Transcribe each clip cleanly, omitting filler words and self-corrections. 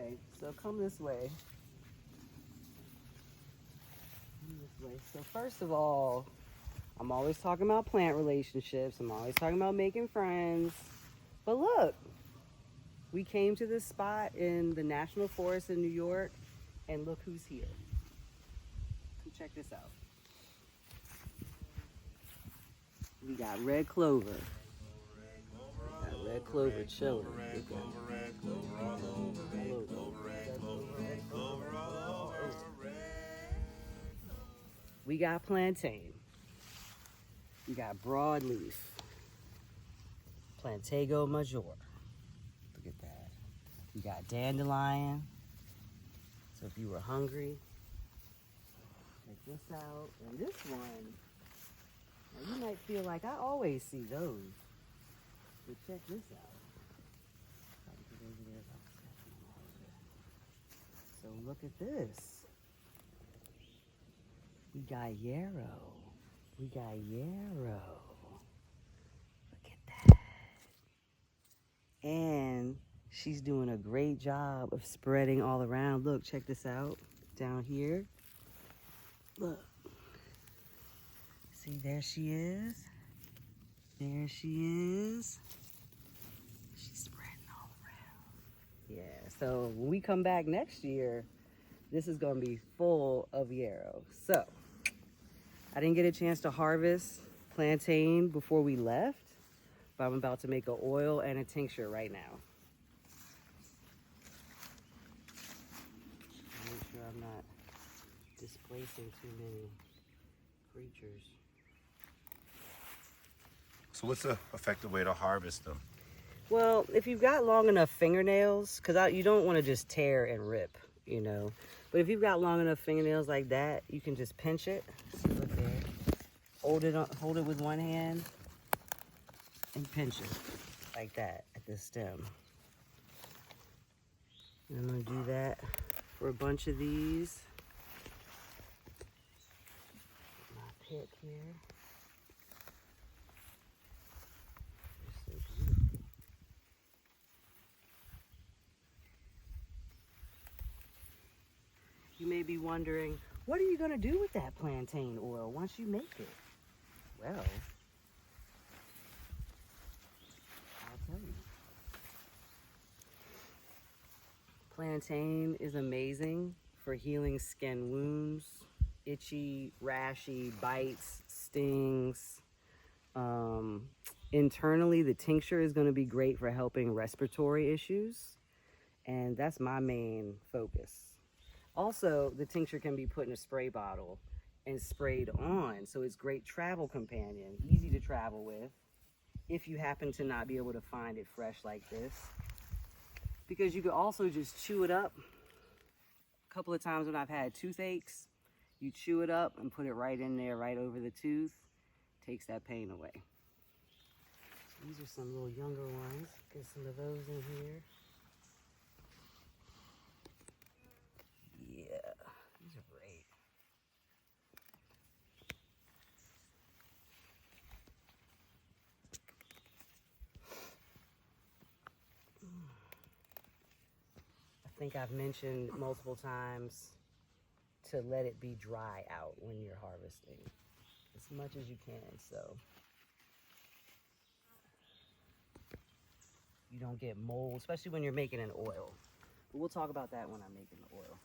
Okay, so come this way. So first of all, I'm always talking about plant relationships. I'm always talking about making friends. But look, we came to this spot in the National Forest in New York, and look who's here. Come check this out. We got red clover. Got red clover chilling. We got plantain. We got broadleaf. Plantago major. Look at that. We got dandelion. So if you were hungry, check this out. And this one, now you might feel like I always see those. But check this out. So look at this. We got yarrow. We got yarrow. Look at that. And she's doing a great job of spreading all around. Look, check this out. Down here. Look. See, there she is. There she is. She's spreading all around. Yeah, so when we come back next year, this is going to be full of yarrow. So, I didn't get a chance to harvest plantain before we left, but I'm about to make an oil and a tincture right now. Make sure I'm not displacing too many creatures. So what's the effective way to harvest them? Well, if you've got long enough fingernails, because you don't want to just tear and rip, you know. But if you've got long enough fingernails like that, you can just pinch it. See, look there. Hold it with one hand and pinch it like that at the stem. And I'm going to do that for a bunch of these. My pick here. They're so beautiful. You may be wondering, what are you going to do with that plantain oil once you make it? Well, I'll tell you. Plantain is amazing for healing skin wounds, itchy, rashy, bites, stings. Internally, the tincture is going to be great for helping respiratory issues, and that's my main focus. Also, the tincture can be put in a spray bottle and sprayed on, so it's great travel companion, easy to travel with if you happen to not be able to find it fresh like this. Because you could also just chew it up. A couple of times when I've had toothaches, you chew it up and put it right in there, right over the tooth. Takes that pain away. These are some little younger ones. Get some of those in here. Yeah, these are great. I think I've mentioned multiple times to let it be dry out when you're harvesting as much as you can, so you don't get mold, especially when you're making an oil. But we'll talk about that when I'm making the oil.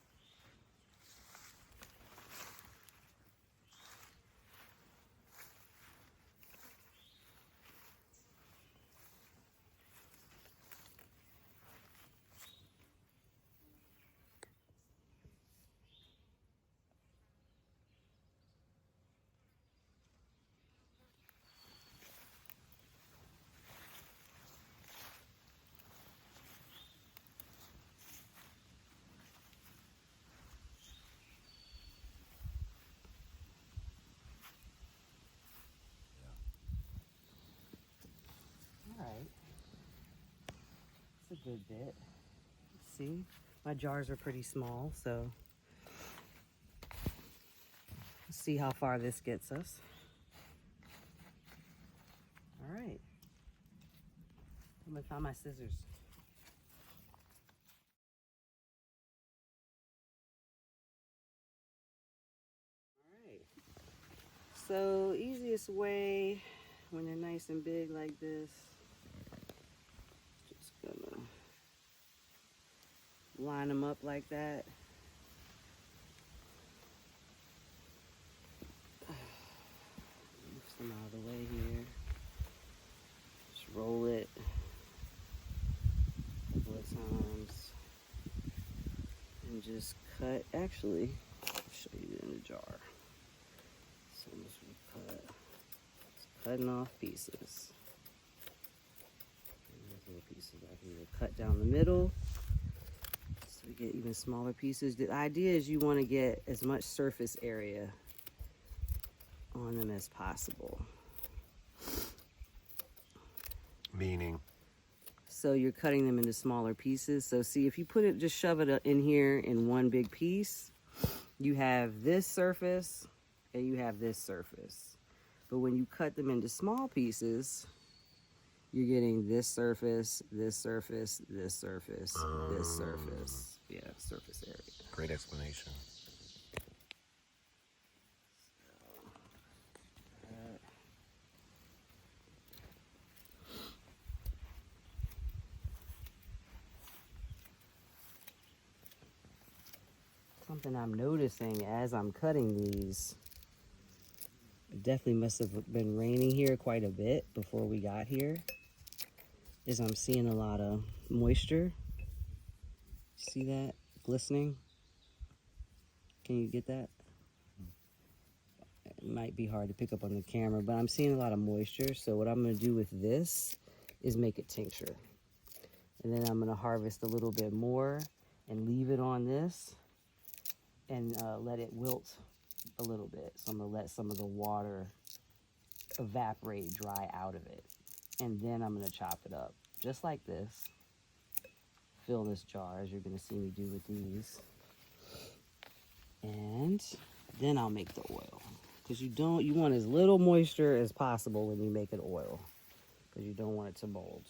Alright, it's a good bit. See, my jars are pretty small, so let's see how far this gets us. Alright, I'm gonna find my scissors. So easiest way when they're nice and big like this, just gonna line them up like that. Move some out of the way here. Just roll it a couple of times and just cut. Actually, I'll show you in the jar. So this we cut. Just cutting off pieces. And those little pieces right here. Cut down the middle. So we get even smaller pieces. The idea is you want to get as much surface area on them as possible. Meaning? So you're cutting them into smaller pieces. So see, if you put it, just shove it in here in one big piece, you have this surface and you have this surface. But when you cut them into small pieces, you're getting this surface, this surface, this surface, this surface. Yeah, surface area. Great explanation. Something I'm noticing as I'm cutting these, it definitely must have been raining here quite a bit before we got here, is I'm seeing a lot of moisture. See that? Glistening? Can you get that? It might be hard to pick up on the camera, but I'm seeing a lot of moisture. So what I'm going to do with this is make a tincture. And then I'm going to harvest a little bit more and leave it on this and let it wilt a little bit. So I'm going to let some of the water evaporate, dry out of it. And then I'm going to chop it up just like this. Fill this jar, as you're going to see me do with these. And then I'll make the oil. Because you want as little moisture as possible when you make an oil. Because you don't want it to mold.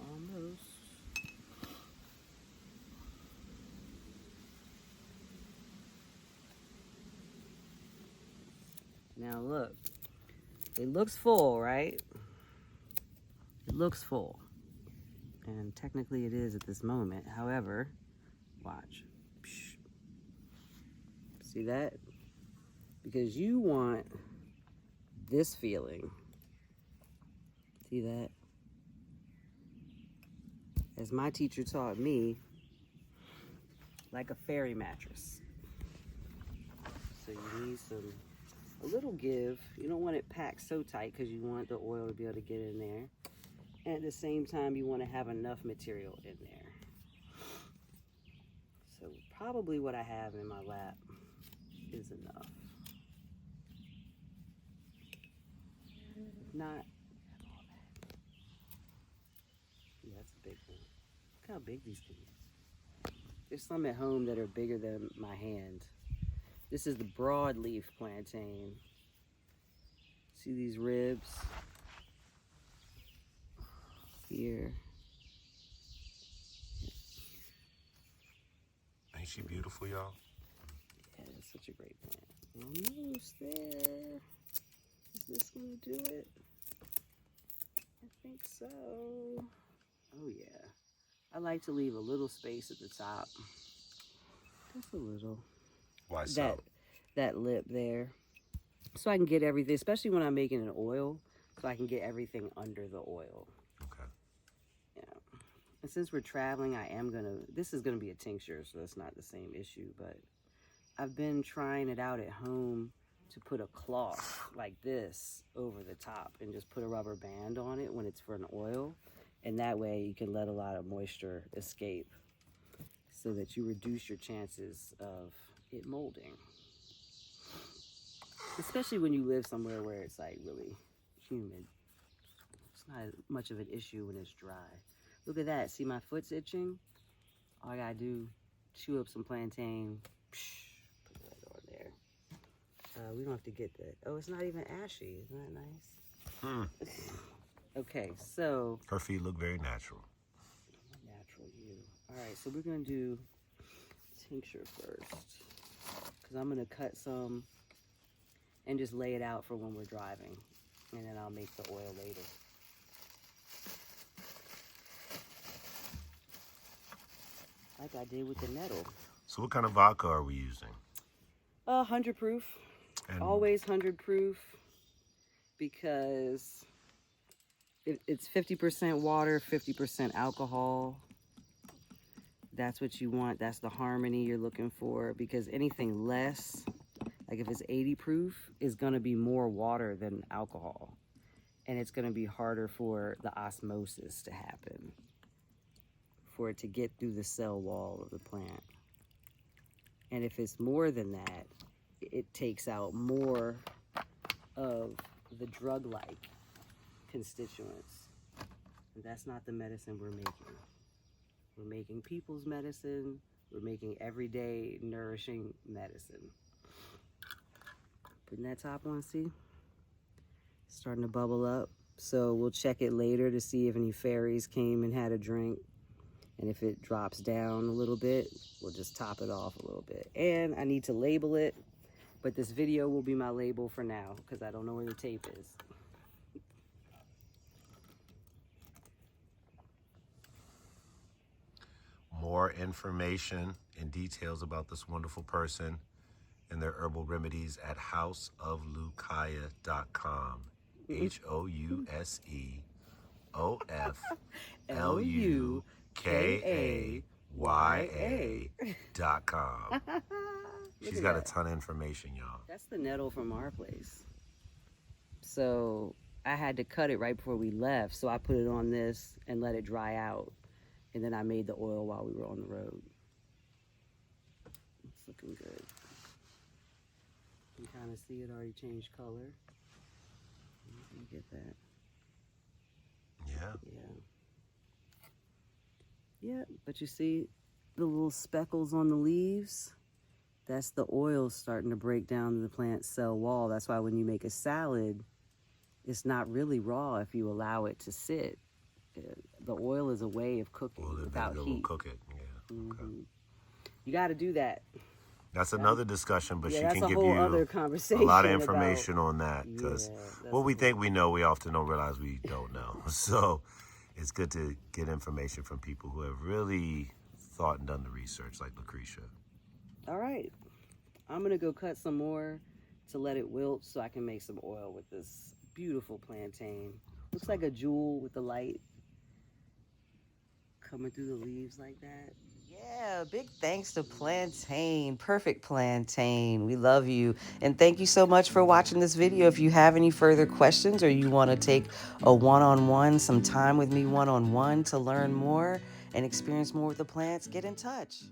Almost. Now look, it looks full, right? It looks full. And technically it is at this moment. However, watch. See that? Because you want this feeling. See that? As my teacher taught me, like a fairy mattress. So you need a little give. You don't want it packed so tight because you want the oil to be able to get in there. And at the same time, you want to have enough material in there. So probably what I have in my lap is enough. If not, yeah, that's a big one. Look how big these can be. There's some at home that are bigger than my hand. This is the broadleaf plantain. See these ribs? Here. Ain't she beautiful, y'all? Yeah, it's such a great plant. Almost there. Is this gonna do it? I think so. Oh yeah. I like to leave a little space at the top. Just a little. Why so? That lip there. So I can get everything, especially when I'm making an oil, so I can get everything under the oil. Okay. Yeah. And since we're traveling, this is gonna be a tincture, so that's not the same issue, but I've been trying it out at home to put a cloth like this over the top and just put a rubber band on it when it's for an oil. And that way you can let a lot of moisture escape so that you reduce your chances of it molding. especially when you live somewhere where it's like really humid. It's not much of an issue when it's dry. Look at that. See my foot's itching? All I gotta do, chew up some plantain. Put that on there. We don't have to get that. Oh, it's not even ashy. Isn't that nice? Okay, so. Her feet look very natural. Natural you. All right, so we're gonna do tincture first. Because I'm gonna cut some and just lay it out for when we're driving. And then I'll make the oil later. Like I did with the nettle. So what kind of vodka are we using? 100 proof. And Always 100 proof because it's 50% water, 50% alcohol. That's what you want. That's the harmony you're looking for, because anything less, like if it's 80 proof, is going to be more water than alcohol. And it's going to be harder for the osmosis to happen, for it to get through the cell wall of the plant. And if it's more than that, it takes out more of the drug-like constituents. And that's not the medicine we're making. We're making people's medicine. We're making everyday nourishing medicine. Putting that top on, see? Starting to bubble up. So we'll check it later to see if any fairies came and had a drink. And if it drops down a little bit, we'll just top it off a little bit. And I need to label it, but this video will be my label for now because I don't know where the tape is. more information and details about this wonderful person and their herbal remedies at houseoflucaya.com. HOUSEOFLUKAYA.com. She's got a ton of information, y'all. That's the nettle from our place. So I had to cut it right before we left. So I put it on this and let it dry out. And then I made the oil while we were on the road. It's looking good. You can kind of see it already changed color. You get that? Yeah. Yeah, but you see the little speckles on the leaves? That's the oil starting to break down the plant cell wall. That's why when you make a salad, it's not really raw if you allow it to sit. The oil is a way of cooking without heat. We'll cook it. Yeah. Mm-hmm. Okay. You got to do that. That's another discussion, but she that's can a give whole you other conversation a lot of information on that, Yeah, because that's what we think we know, we often don't realize we don't know. So it's good to get information from people who have really thought and done the research, like Lucretia. All right. I'm going to go cut some more to let it wilt so I can make some oil with this beautiful plantain. Looks like a jewel with the light coming through the leaves like that. Yeah, big thanks to Plantain. Perfect Plantain. We love you. And thank you so much for watching this video. If you have any further questions or you want to take a one-on-one, some time with me one-on-one to learn more and experience more with the plants, get in touch.